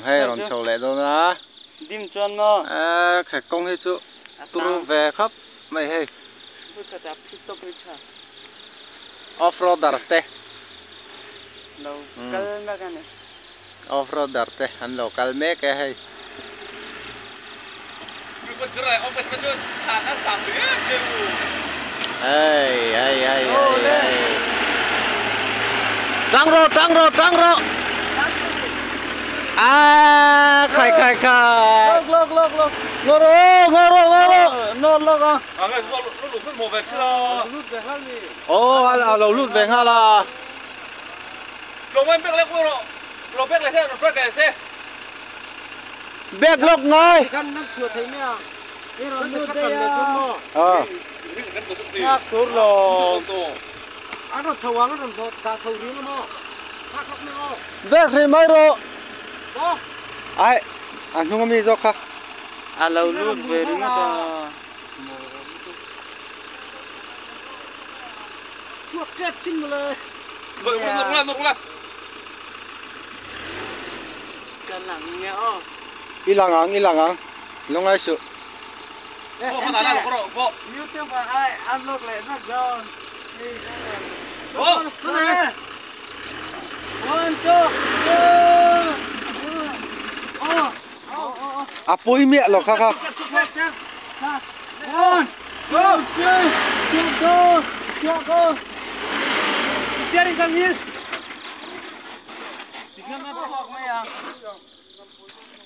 hay rồi chầu lệ đâu na dim chọn nó khải công hay chú turu về khắp mày hay off-roader te local na cái này off-roader te anh local mấy cái hay hey trăng rô à khai lộc ngô rô nó lộc à cái số lụt một về chưa lút về hết đi lẩu lụt về ha là lụt mấy biết lấy lụt biết lấy xe lụt truck lấy xe biết lộc ngay căn năm chuột thấy nè cái rồi lút đây à tốt rồi à nó thầu nó làm ta thầu đi nó khác nữa biết thì mấy rồi đó ai anh không có mi do khác à lâu lút về đúng không chuột kẹp xin một lời lụt lên cần lặng nhẽo y lặng ngang lúc này sự bộ phần là lụt bộ YouTube ai ăn lột lại nó giòn bộ này one two à bôi miệng lộc khác one two go steering come here dikan na to may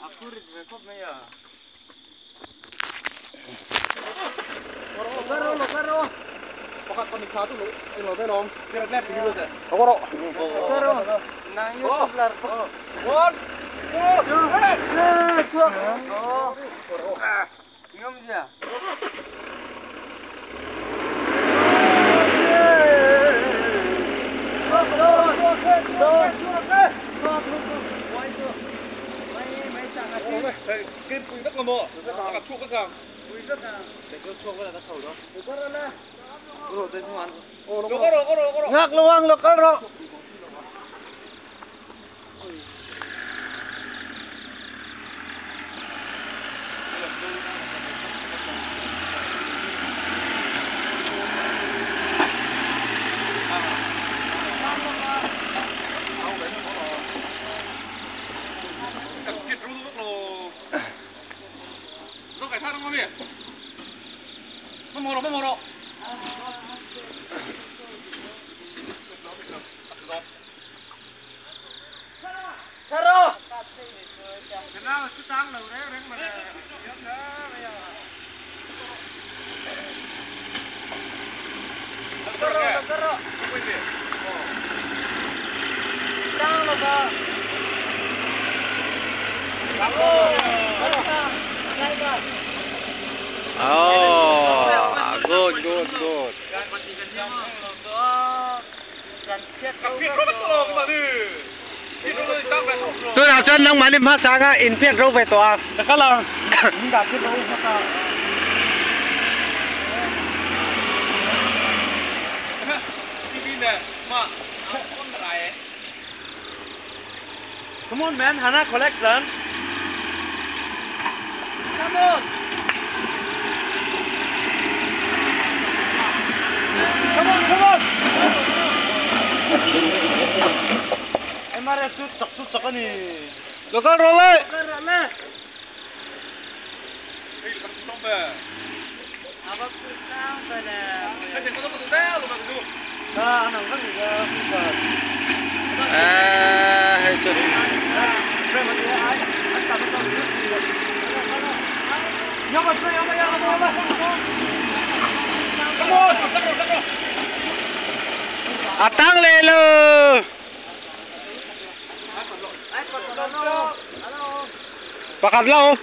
aku record may Locaro. Pakat panikha tu lo be long. cái này thì luôn rồi Locaro. Locaro. Nang YouTube lar. one two chuột. Ngâm gì à? cái quỳ đất ngầm mộ gặp chuột các càng để cho chuột cái là nó khẩu đó. Rồi tên không ăn. Locaro Ngak luang Locaro. nó phải thang không biết nó mò rồi Caro. cái nào chút tăng đầu đấy mà Locaro. Tang lo ba. Oh, good. Tôi nào chân nông mà đi phát sáng á, in phiết râu về tòa. Các là những đạp thiết đấu phát TV nè mà con này Come on man, Hana collection. Come on. Em mà chút chọc cái này. Locaro lên. đây là con về Apa kusang pada. cái gì có tụi đeo rồi mà tụi Nah, nang kan juga bukan. Hay chưa. Berapa dia ai? Antara betul. Yang apa? come on À tăng lên lơ. Ai kot halo. Pakat lâu.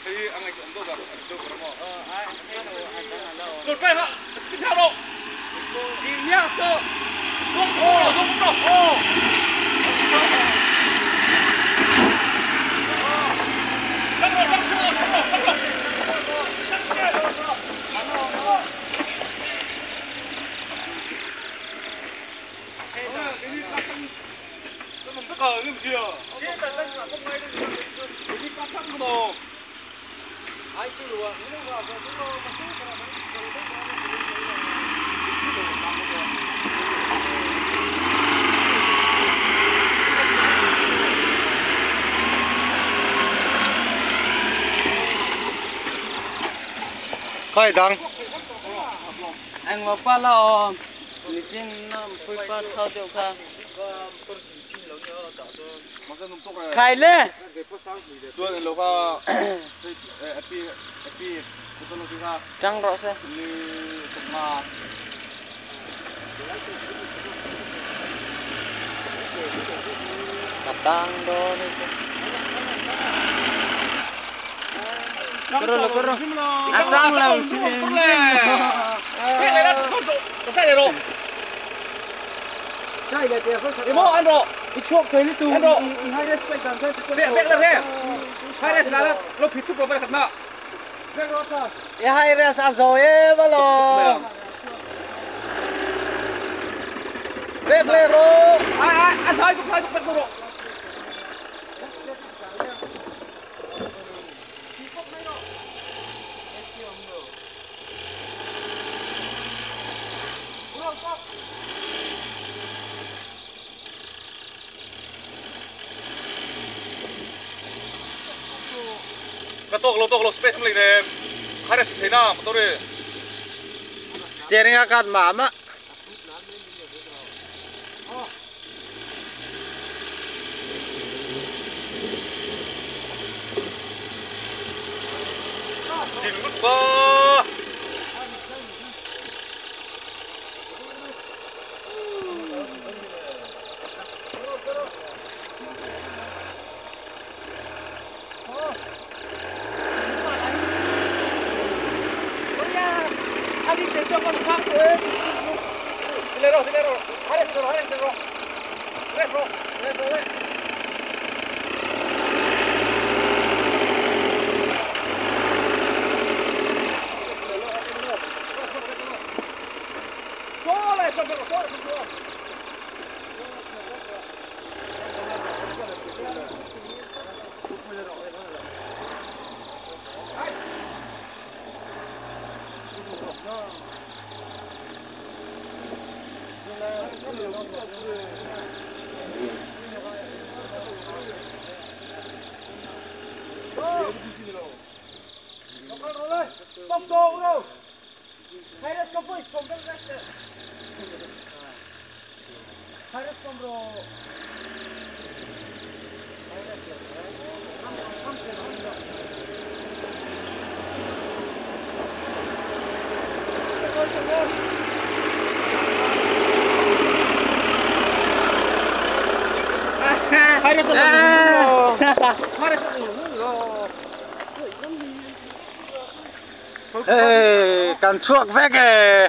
thì anh ấy cũng đâu gặp đâu có mò Ai halo. lột về hả tiếp theo độ đi nhá cơ xuống ô cờ nghiêm chiều cái tận đây là không may đi phát thăng đồ ai chưa đủ khơi đắng anh mà pa lo mình xin phơi pa thao tiêu kha khai lên chuột lô kha epi trăng rõ xe mà tang do ni Kero atang lah cái này là cái này rồi đi mua ăn rồi ít chuột thấy đi tu ăn rồi hai respect rằng thế biết là thế hai đây là nó phít thuốc rồi phải thật nọ ya hai ra sa rồi ba lo biết lên rồi ăn thôi cũng phân rồi cái tốc lộc space không lịch này hai là thế nào mà tôi đi steering akan mama nhìn mất bơ anh đi cho con sang thế lên rồi hai là rồi lên rồi bóc đồ đâu hay là có phải sống trong rác đấy hay là sống rồi hay là sống rồi ê, cần chuộc vét kìa